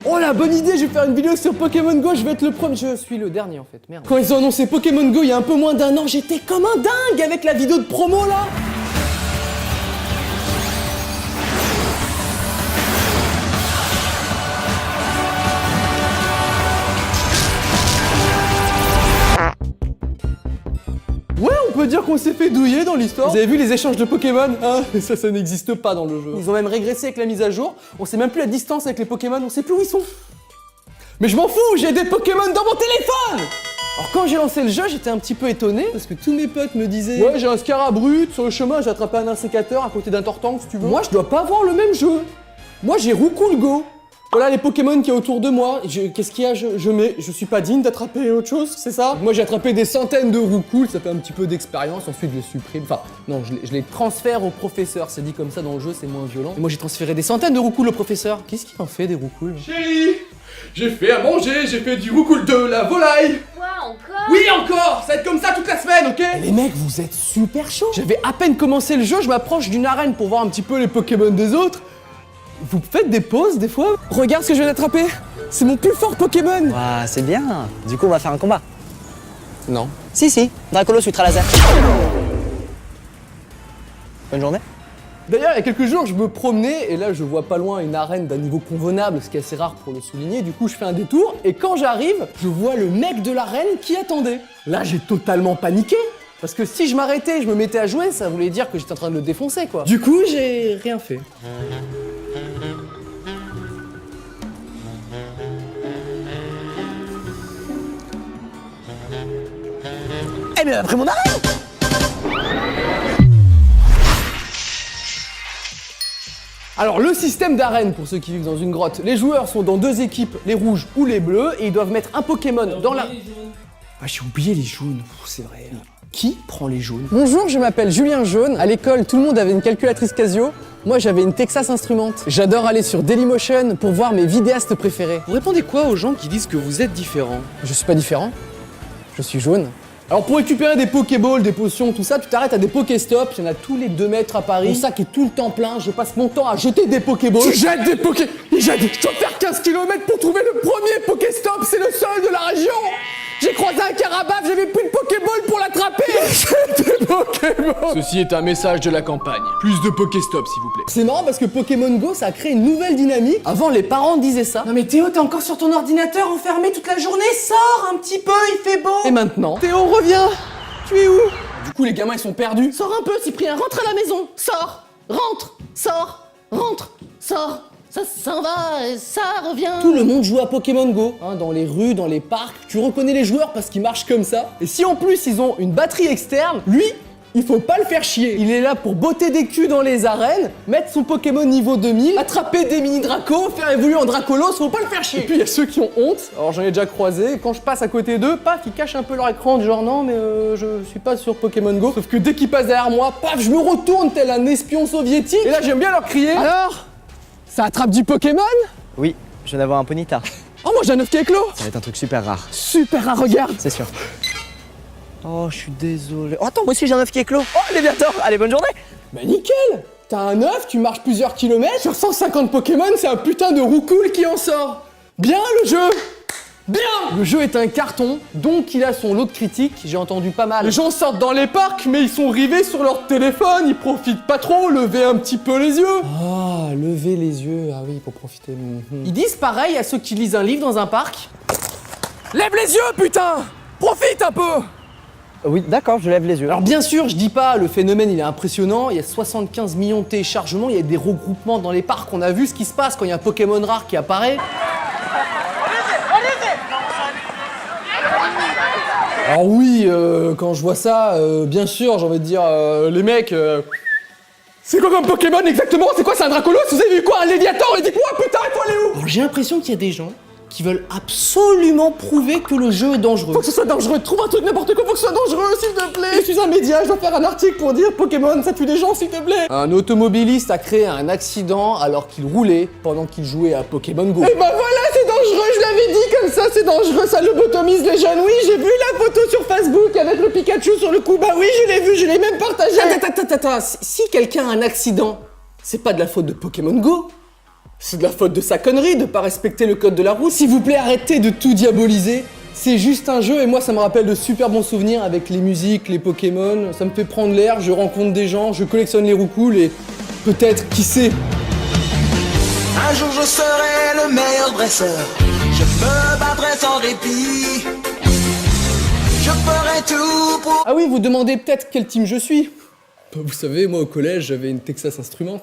Oh la bonne idée, je vais faire une vidéo sur Pokémon Go, je vais être le premier. Je suis le dernier en fait, merde. Quand ils ont annoncé Pokémon Go il y a un peu moins d'un an, j'étais comme un dingue avec la vidéo de promo là. Ouais, on peut dire qu'on s'est fait douiller dans l'histoire. Vous avez vu les échanges de Pokémon? Ah, ça n'existe pas dans le jeu. Ils ont même régressé avec la mise à jour. On sait même plus la distance avec les Pokémon, on sait plus où ils sont. Mais je m'en fous, j'ai des Pokémon dans mon téléphone! Alors quand j'ai lancé le jeu, j'étais un petit peu étonné parce que tous mes potes me disaient ouais, j'ai un Scarabrutte, sur le chemin j'ai attrapé un insécateur à côté d'un Tortank si tu veux. Moi je dois pas avoir le même jeu. Moi j'ai Roucoule Go. Voilà les Pokémon qui est autour de moi. Qu'est-ce qu'il y a? Je suis pas digne d'attraper autre chose, c'est ça? Moi j'ai attrapé des centaines de Roucoule, ça fait un petit peu d'expérience, ensuite je les supprime. Enfin, non, je les transfère au professeur, c'est dit comme ça dans le jeu, c'est moins violent. Et moi j'ai transféré des centaines de Roucoule au professeur. Qu'est-ce qu'il en fait des Roucoule? Chérie, j'ai fait à manger, j'ai fait du Roucoule de la volaille. Quoi encore? Oui encore, ça va être comme ça toute la semaine, ok? Et les mecs, vous êtes super chauds. J'avais à peine commencé le jeu, je m'approche d'une arène pour voir un petit peu les Pokémon des autres. Vous faites des pauses des fois? Regarde ce que je viens d'attraper. C'est mon plus fort Pokémon. Ouah, c'est bien. Du coup, on va faire un combat. Non. Si, Dracolos Ultra Laser. Bonne journée. D'ailleurs, il y a quelques jours, je me promenais et là, je vois pas loin une arène d'un niveau convenable, ce qui est assez rare pour le souligner. Du coup, je fais un détour et quand j'arrive, je vois le mec de l'arène qui attendait. Là, j'ai totalement paniqué. Parce que si je m'arrêtais et je me mettais à jouer, ça voulait dire que j'étais en train de le défoncer, quoi. Du coup, j'ai rien fait. Eh bien, après mon arrêt. Alors le système d'arène pour ceux qui vivent dans une grotte, les joueurs sont dans deux équipes, les rouges ou les bleus, et ils doivent mettre un Pokémon dans la... Ah j'ai oublié les jaunes, c'est vrai. Qui prend les jaunes? Bonjour, je m'appelle Julien Jaune. À l'école, tout le monde avait une calculatrice Casio. Moi, j'avais une Texas Instruments. J'adore aller sur Dailymotion pour voir mes vidéastes préférés. Vous répondez quoi aux gens qui disent que vous êtes différent? Je suis pas différent. Je suis jaune. Alors pour récupérer des Pokéballs, des potions, tout ça, tu t'arrêtes à des Pokéstops, il y en a tous les 2 mètres à Paris. Mon sac est tout le temps plein, je passe mon temps à jeter des Pokéballs. Tu jettes des Poké... Je dois faire 15 km pour trouver le premier Pokéstop, c'est le seul de la région. J'ai croisé un Carabaf, j'avais plus de Pokéball pour l'attraper. J'ai des Pokéballs. Ceci est un message de la campagne. Plus de Pokéstop, s'il vous plaît. C'est marrant parce que Pokémon Go, ça a créé une nouvelle dynamique. Avant, les parents disaient ça. Non mais Théo, t'es encore sur ton ordinateur enfermé toute la journée, sors un petit peu, il fait beau. Et maintenant, Théo, reviens. Tu es où? Du coup, les gamins, ils sont perdus. Sors un peu, Cyprien, rentre à la maison. Sors, rentre, sors, rentre, sors. Ça s'en va et ça revient. Tout le monde joue à Pokémon Go, hein, dans les rues, dans les parcs. Tu reconnais les joueurs parce qu'ils marchent comme ça. Et si en plus ils ont une batterie externe, lui, il faut pas le faire chier. Il est là pour botter des culs dans les arènes, mettre son Pokémon niveau 2000, attraper des mini Dracos, faire évoluer en Dracolos, faut pas le faire chier. Et puis il y a ceux qui ont honte. Alors j'en ai déjà croisé, et quand je passe à côté d'eux, paf, ils cachent un peu leur écran, du genre non mais je suis pas sur Pokémon Go. Sauf que dès qu'ils passent derrière moi, paf, je me retourne tel un espion soviétique. Et là j'aime bien leur crier. Alors, ça attrape du Pokémon? Oui, je viens d'avoir un Ponyta. Oh moi j'ai un œuf qui éclos. Ça va être un truc super rare. Super rare, regarde. C'est sûr. Oh, je suis désolé. Oh, attends, moi aussi j'ai un œuf qui éclos. Oh, Léviator. Allez, bonne journée. Bah nickel. T'as un œuf, tu marches plusieurs kilomètres. Sur 150 Pokémon, c'est un putain de Roucoule qui en sort. Bien le jeu. Bien. Le jeu est un carton, donc il a son lot de critiques, j'ai entendu pas mal. Les gens sortent dans les parcs, mais ils sont rivés sur leur téléphone, ils profitent pas trop, levez un petit peu les yeux. Ah, lever les yeux, ah oui, pour profiter. Ils disent pareil à ceux qui lisent un livre dans un parc. Lève les yeux, putain. Profite un peu. Oui, d'accord, je lève les yeux. Alors bien sûr, je dis pas, le phénomène il est impressionnant, il y a 75 millions de téléchargements, il y a des regroupements dans les parcs, on a vu ce qui se passe quand il y a un Pokémon rare qui apparaît. Alors oui, quand je vois ça, bien sûr, j'ai envie de dire, les mecs, c'est quoi comme Pokémon exactement? C'est quoi, c'est un Dracolos? Vous avez vu quoi, un Léviator? Et dites-moi, putain, il faut aller où? Alors j'ai l'impression qu'il y a des gens qui veulent absolument prouver que le jeu est dangereux. Faut que ce soit dangereux, trouve un truc n'importe quoi, faut que ce soit dangereux, s'il te plaît. Je suis un média, je dois faire un article pour dire Pokémon, ça tue des gens, s'il te plaît. Un automobiliste a créé un accident alors qu'il roulait pendant qu'il jouait à Pokémon Go. Et bah voilà, c'est dangereux, je l'avais dit comme ça, c'est dangereux, ça lobotomise les jeunes. Oui, j'ai vu la photo sur Facebook avec le Pikachu sur le coup, bah oui, je l'ai vu, je l'ai même partagé. Attends, si quelqu'un a un accident, c'est pas de la faute de Pokémon Go. C'est de la faute de sa connerie de pas respecter le code de la route. S'il vous plaît, arrêtez de tout diaboliser. C'est juste un jeu et moi ça me rappelle de super bons souvenirs avec les musiques, les Pokémon. Ça me fait prendre l'air, je rencontre des gens, je collectionne les roucouls et peut-être, qui sait. Un jour je serai le meilleur dresseur. Je me battrai sans répit. Je ferai tout pour... Ah oui, vous demandez peut-être quel team je suis. Vous savez, moi au collège j'avais une Texas Instruments.